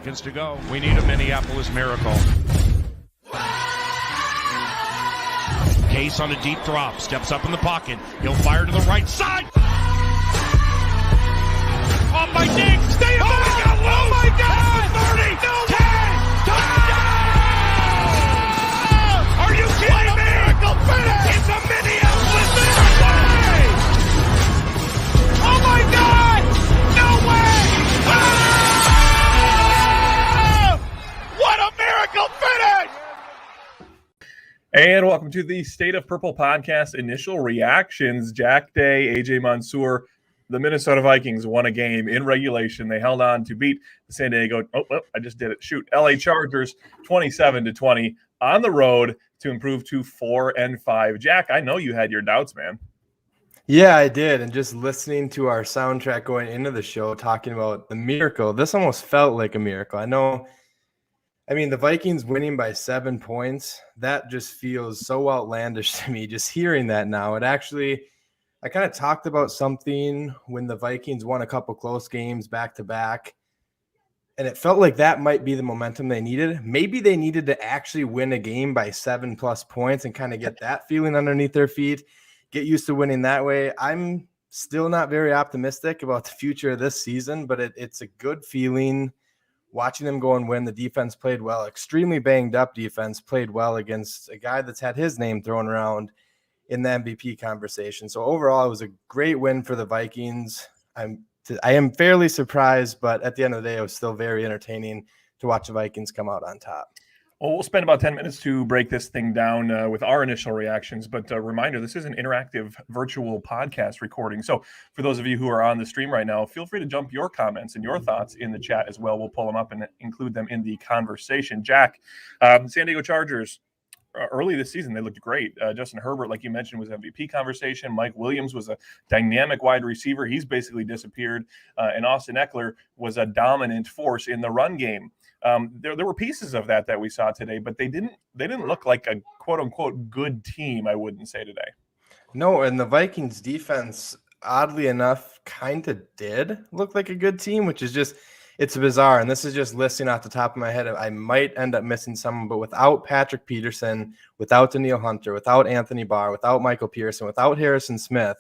seconds to go. We need a Minneapolis miracle. Case on a deep drop, steps up in the pocket. He'll fire to the right side. Off by Diggs. Stay in the Oh my God! 30, no 10, touchdown! Are you kidding me? Miracle finish! It's a Minneapolis miracle! Oh my God! No way! Ah! What a miracle finish! And welcome to the State of Purple podcast initial reactions. Jack Day, Aj Mansour. The Minnesota Vikings won a game in regulation. They held on to beat the San Diego. I just did it. LA Chargers 27-20 on the road to improve to 4-5. Jack, I know you had your doubts, man. Yeah, I did. And just listening to our soundtrack going into the show, talking about the miracle, this almost felt like a miracle. The Vikings winning by 7 points, that just feels so outlandish to me. Just hearing that now, I kind of talked about something when the Vikings won a couple close games back to back, and it felt like that might be the momentum they needed. Maybe they needed to actually win a game by 7+ points and kind of get that feeling underneath their feet, get used to winning that way. I'm still not very optimistic about the future of this season, but it's a good feeling watching them go and win. The defense played well, extremely banged up defense, played well against a guy that's had his name thrown around in the MVP conversation. So overall, it was a great win for the Vikings. I am fairly surprised, but at the end of the day, it was still very entertaining to watch the Vikings come out on top. Well, we'll spend about 10 minutes to break this thing down with our initial reactions. But a reminder, this is an interactive virtual podcast recording. So for those of you who are on the stream right now, feel free to jump your comments and your thoughts in the chat as well. We'll pull them up and include them in the conversation. Jack, San Diego Chargers, early this season, they looked great. Justin Herbert, like you mentioned, was MVP conversation. Mike Williams was a dynamic wide receiver. He's basically disappeared. And Austin Eckler was a dominant force in the run game. There were pieces of that we saw today, but they didn't look like a quote unquote good team, I wouldn't say today. No, and the Vikings defense, oddly enough, kind of did look like a good team, which is just, it's bizarre. And this is just listing off the top of my head. I might end up missing someone, but without Patrick Peterson, without Danielle Hunter, without Anthony Barr, without Michael Pearson, without Harrison Smith,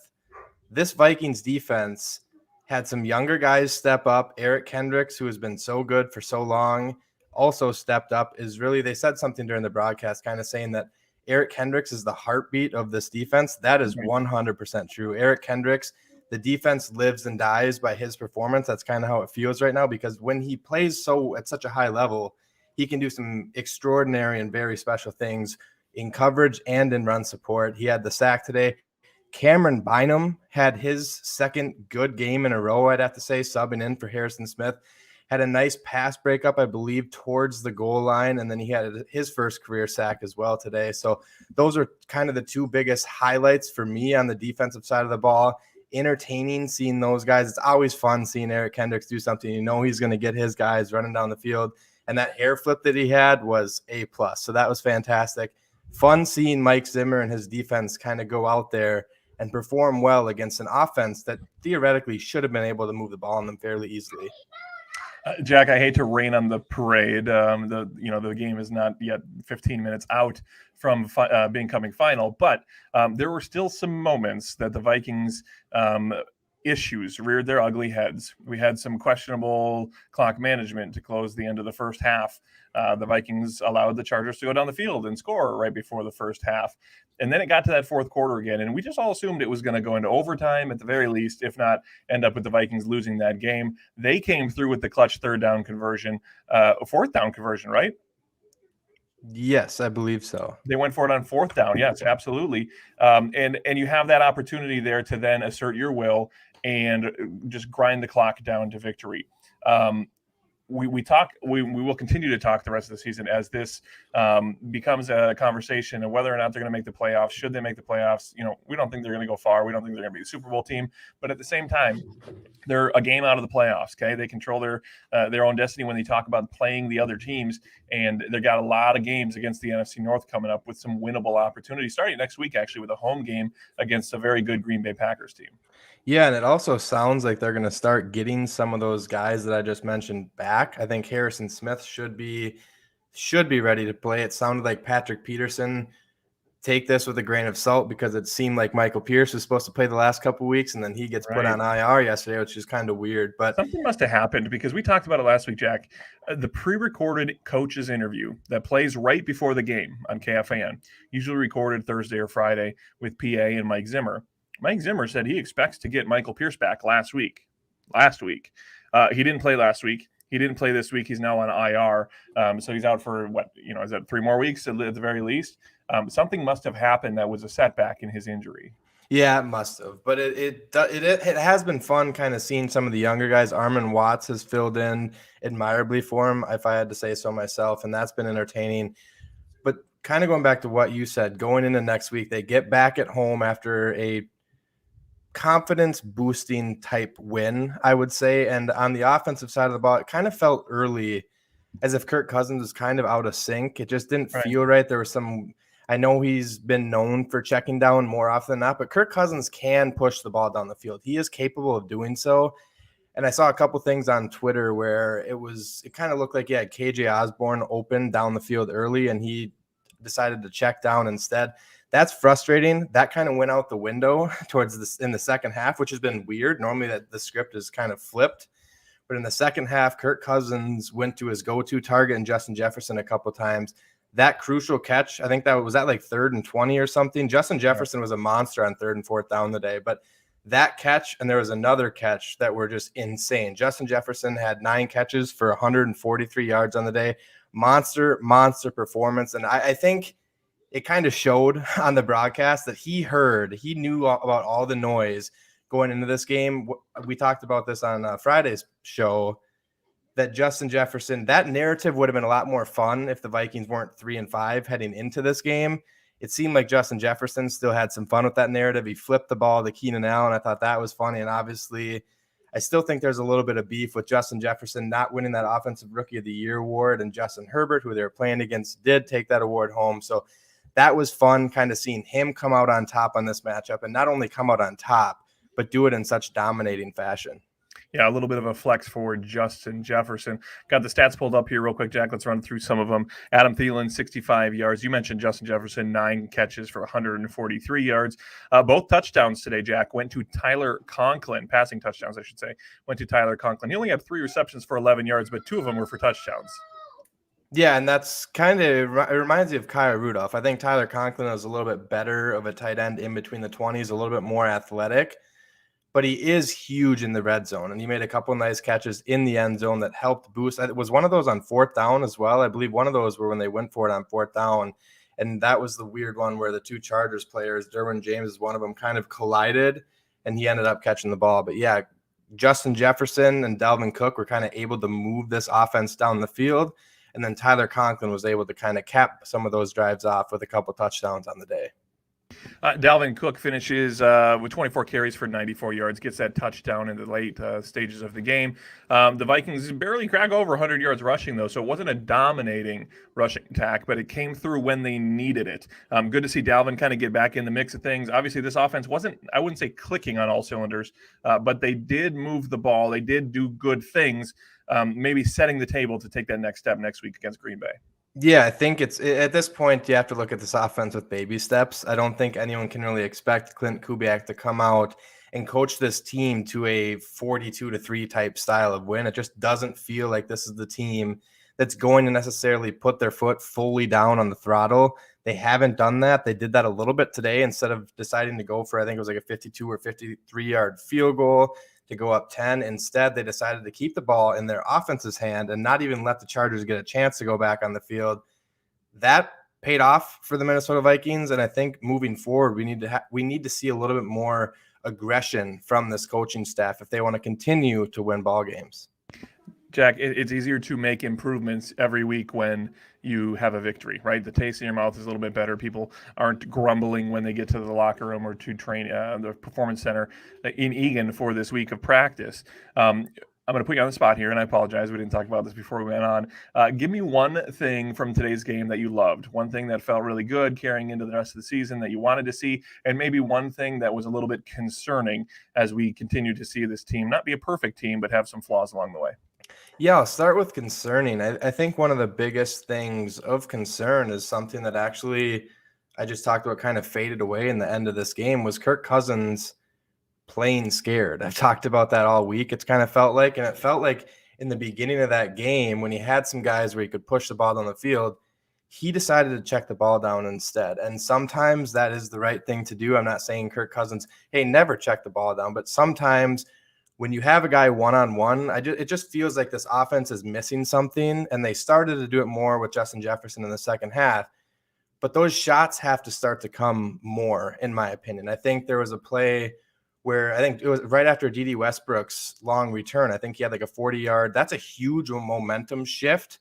this Vikings defense had some younger guys step up. Eric Kendricks, who has been so good for so long, also stepped up. They said something during the broadcast kind of saying that Eric Kendricks is the heartbeat of this defense. That is 100% true. Eric Kendricks, the defense lives and dies by his performance. That's kind of how it feels right now, because when he plays at such a high level, he can do some extraordinary and very special things in coverage and in run support. He had the sack today. Cameron Bynum had his second good game in a row, I'd have to say, subbing in for Harrison Smith. Had a nice pass breakup, I believe, towards the goal line, and then he had his first career sack as well today. So those are kind of the two biggest highlights for me on the defensive side of the ball. Entertaining seeing those guys. It's always fun seeing Eric Kendricks do something. He's going to get his guys running down the field. And that hair flip that he had was A+. So that was fantastic. Fun seeing Mike Zimmer and his defense kind of go out there and perform well against an offense that theoretically should have been able to move the ball on them fairly easily. Jack, I hate to rain on the parade. The game is not yet 15 minutes out from becoming final, but there were still some moments that the Vikings issues reared their ugly heads. We had some questionable clock management to close the end of the first half. The Vikings allowed the Chargers to go down the field and score right before the first half. And then it got to that fourth quarter again, and we just all assumed it was going to go into overtime at the very least, if not end up with the Vikings losing that game. They came through with the clutch fourth down conversion, right? Yes, I believe so. They went for it on fourth down. Yes, absolutely. And you have that opportunity there to then assert your will and just grind the clock down to victory. We will continue to talk the rest of the season as this becomes a conversation of whether or not they're going to make the playoffs. Should they make the playoffs? We don't think they're going to go far. We don't think they're going to be a Super Bowl team. But at the same time, they're a game out of the playoffs. Okay, they control their own destiny when they talk about playing the other teams, and they've got a lot of games against the NFC North coming up with some winnable opportunities. Starting next week, actually, with a home game against a very good Green Bay Packers team. Yeah, and it also sounds like they're going to start getting some of those guys that I just mentioned back. I think Harrison Smith should be ready to play. It sounded like Patrick Peterson. Take this with a grain of salt because it seemed like Michael Pierce was supposed to play the last couple of weeks, and then he gets put on IR yesterday, which is kind of weird. But something must have happened because we talked about it last week, Jack. The pre-recorded coach's interview that plays right before the game on KFAN, usually recorded Thursday or Friday with PA and Mike Zimmer. Mike Zimmer said he expects to get Michael Pierce back last week. He didn't play last week. He didn't play this week. He's now on IR. So he's out for is that 3 more weeks at the very least? Something must have happened that was a setback in his injury. Yeah, it must have. But it has been fun kind of seeing some of the younger guys. Armin Watts has filled in admirably for him, if I had to say so myself, and that's been entertaining. But kind of going back to what you said, going into next week, they get back at home after a confidence boosting type win, I would say. And on the offensive side of the ball, it kind of felt early as if Kirk Cousins was kind of out of sync. It just didn't feel right. There was some – I know he's been known for checking down more often than not, but Kirk Cousins can push the ball down the field. He is capable of doing so. And I saw a couple things on Twitter where it kind of looked like he had KJ Osborne open down the field early, and he decided to check down instead. That's frustrating. That kind of went out the window in the second half, which has been weird. Normally that the script is kind of flipped. But in the second half, Kirk Cousins went to his go-to target and Justin Jefferson a couple of times. That crucial catch, I think that was like 3rd and 20 or something. Justin Jefferson was a monster on 3rd and 4th down the day. But that catch, and there was another catch that were just insane. Justin Jefferson had 9 catches for 143 yards on the day. Monster performance. And I think it kind of showed on the broadcast that he knew about all the noise going into this game. We talked about this on Friday's show, that Justin Jefferson, that narrative would have been a lot more fun if the Vikings weren't 3-5 heading into this game. It seemed like Justin Jefferson still had some fun with that narrative. He flipped the ball to Keenan Allen. I thought that was funny. And obviously, I still think there's a little bit of beef with Justin Jefferson not winning that Offensive Rookie of the Year award. And Justin Herbert, who they were playing against, did take that award home. So that was fun kind of seeing him come out on top on this matchup, and not only come out on top, but do it in such dominating fashion. Yeah, a little bit of a flex for Justin Jefferson. Got the stats pulled up here real quick, Jack. Let's run through some of them. Adam Thielen, 65 yards. You mentioned Justin Jefferson, 9 catches for 143 yards. Both touchdowns today, Jack, went to Tyler Conklin. Passing touchdowns, I should say, went to Tyler Conklin. He only had 3 receptions for 11 yards, but 2 of them were for touchdowns. Yeah, and that's kind of – it reminds me of Kyle Rudolph. I think Tyler Conklin is a little bit better of a tight end in between the 20s, a little bit more athletic. But he is huge in the red zone, and he made a couple of nice catches in the end zone that helped boost. It was one of those on 4th down as well. I believe one of those were when they went for it on 4th down, and that was the weird one where the 2 Chargers players, Derwin James is one of them, kind of collided, and he ended up catching the ball. But yeah, Justin Jefferson and Dalvin Cook were kind of able to move this offense down the field, and then Tyler Conklin was able to kind of cap some of those drives off with a couple touchdowns on the day. Dalvin Cook finishes with 24 carries for 94 yards, gets that touchdown in the late stages of the game. The Vikings barely crack over 100 yards rushing, though, so it wasn't a dominating rushing attack, but it came through when they needed it. Good to see Dalvin kind of get back in the mix of things. Obviously, this offense wasn't, I wouldn't say clicking on all cylinders, but they did move the ball. They did do good things, maybe setting the table to take that next step next week against Green Bay. Yeah, I think it's at this point you have to look at this offense with baby steps. I don't think anyone can really expect Clint Kubiak to come out and coach this team to a 42-3 type style of win. It just doesn't feel like this is the team that's going to necessarily put their foot fully down on the throttle. They haven't done that. They did that a little bit today instead of deciding to go for, I think it was like a 52 or 53-yard field goal to go up 10. Instead, they decided to keep the ball in their offense's hand and not even let the Chargers get a chance to go back on the field. That paid off for the Minnesota Vikings, and I think moving forward, we need to see a little bit more aggression from this coaching staff if they want to continue to win ball games. Jack, it's easier to make improvements every week when you have a victory, right? The taste in your mouth is a little bit better. People aren't grumbling when they get to the locker room or to train the performance center in Eagan for this week of practice. I'm going to put you on the spot here, and I apologize. We didn't talk about this before we went on. Give me one thing from today's game that you loved, one thing that felt really good carrying into the rest of the season that you wanted to see, and maybe one thing that was a little bit concerning as we continue to see this team not be a perfect team, but have some flaws along the way. Yeah, I'll start with concerning. I think one of the biggest things of concern is something that actually I just talked about kind of faded away in the end of this game was Kirk Cousins playing scared. I've talked about that all week. It's kind of felt like, and it felt like in the beginning of that game when he had some guys where he could push the ball down the field, he decided to check the ball down instead. And sometimes that is the right thing to do. I'm not saying Kirk Cousins, hey, never check the ball down, but sometimes when you have a guy one-on-one, it just feels like this offense is missing something, and they started to do it more with Justin Jefferson in the second half. But those shots have to start to come more, in my opinion. I think there was a play where I think it was right after D.D. Westbrook's long return. I think he had like a 40-yard. That's a huge momentum shift.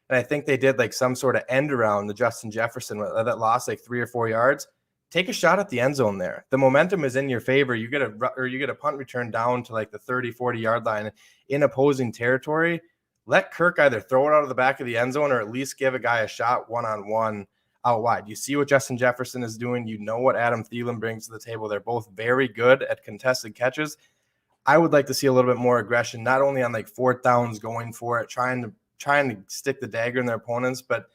And I think they did like some sort of end around the Justin Jefferson that lost like 3 or 4 yards. Take a shot at the end zone there. The momentum is in your favor. You get a punt return down to like the 30, 40-yard line in opposing territory. Let Kirk either throw it out of the back of the end zone or at least give a guy a shot one-on-one out wide. You see what Justin Jefferson is doing. You know what Adam Thielen brings to the table. They're both very good at contested catches. I would like to see a little bit more aggression, not only on like fourth downs going for it, trying to stick the dagger in their opponents, but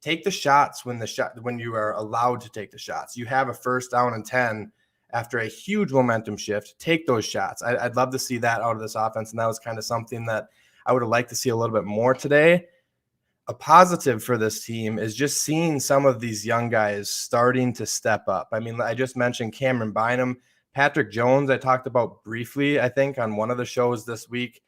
take the shots when you are allowed to take the shots. You have a first down and 10 after a huge momentum shift. Take those shots. I'd love to see that out of this offense, and that was kind of something that I would have liked to see a little bit more today. A positive for this team is just seeing some of these young guys starting to step up. I mean, I just mentioned Cameron Bynum, Patrick Jones. I talked about briefly, I think, on one of the shows this week.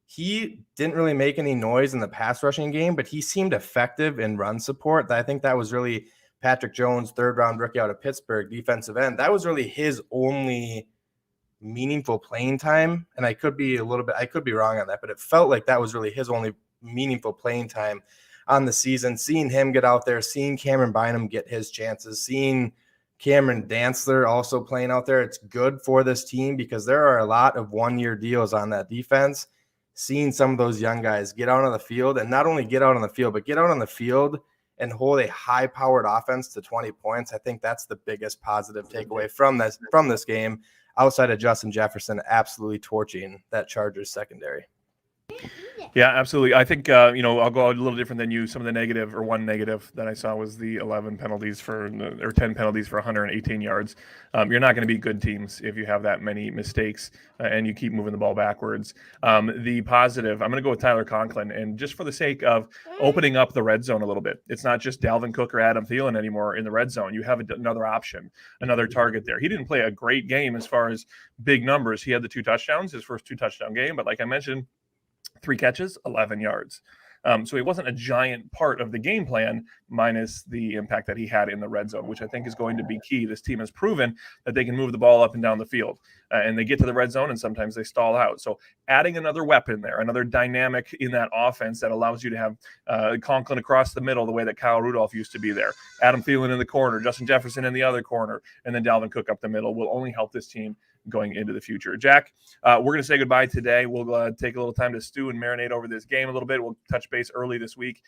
He didn't really make any noise in the pass rushing game, but he seemed effective in run support. I think that was really Patrick Jones, third-round rookie out of Pittsburgh, defensive end. That was really his only meaningful playing time. And I could be wrong on that, but it felt like that was really his only meaningful playing time on the season. Seeing him get out there, seeing Cameron Bynum get his chances, seeing Cameron Dantzler also playing out there, it's good for this team because there are a lot of one-year deals on that defense. Seeing some of those young guys get out on the field, and not only get out on the field, but get out on the field and hold a high-powered offense to 20 points. I think that's the biggest positive takeaway from this game, outside of Justin Jefferson absolutely torching that Chargers secondary. Yeah, absolutely. I think, I'll go a little different than you. Some of the negative, or one negative that I saw, was the 10 penalties for 118 yards. You're not going to be good teams if you have that many mistakes and you keep moving the ball backwards. The positive, I'm going to go with Tyler Conklin. And just for the sake of opening up the red zone a little bit, it's not just Dalvin Cook or Adam Thielen anymore in the red zone. You have another option, another target there. He didn't play a great game as far as big numbers. He had the 2 touchdowns, his first 2-touchdown game. But like I mentioned, 3 catches, 11 yards. So he wasn't a giant part of the game plan, minus the impact that he had in the red zone, which I think is going to be key. This team has proven that they can move the ball up and down the field, and they get to the red zone, and sometimes they stall out. So adding another weapon there, another dynamic in that offense that allows you to have Conklin across the middle the way that Kyle Rudolph used to be there, Adam Thielen in the corner, Justin Jefferson in the other corner, and then Dalvin Cook up the middle will only help this team going into the future. Jack, we're going to say goodbye today. We'll take a little time to stew and marinate over this game a little bit. We'll touch base early this week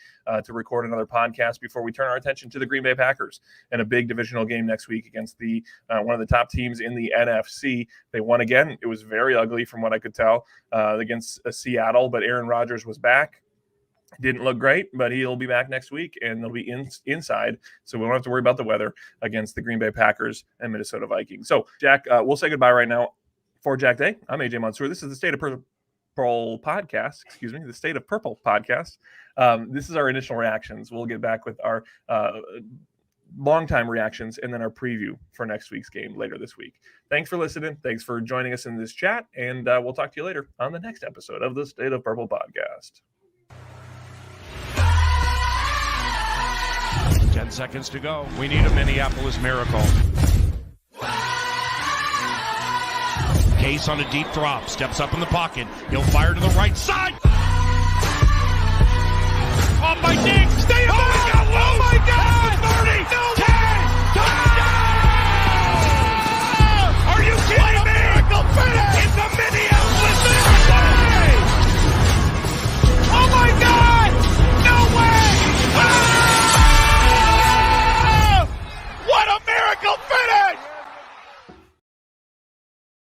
to record another podcast before we turn our attention to the Green Bay Packers and a big divisional game next week against the one of the top teams in the NFC. They won again. It was very ugly from what I could tell against Seattle, but Aaron Rodgers was back. Didn't look great, but he'll be back next week, and they'll be inside, so we don't have to worry about the weather against the Green Bay Packers and Minnesota Vikings. So, Jack, we'll say goodbye right now. For Jack Day, I'm Aj Mansour. This is the State of Purple podcast. The State of Purple podcast. This is our initial reactions. We'll get back with our long-time reactions and then our preview for next week's game later this week. Thanks for listening. Thanks for joining us in this chat, and we'll talk to you later on the next episode of the State of Purple podcast. 10 seconds to go. We need a Minneapolis miracle. Case on a deep drop. Steps up in the pocket. He'll fire to the right side.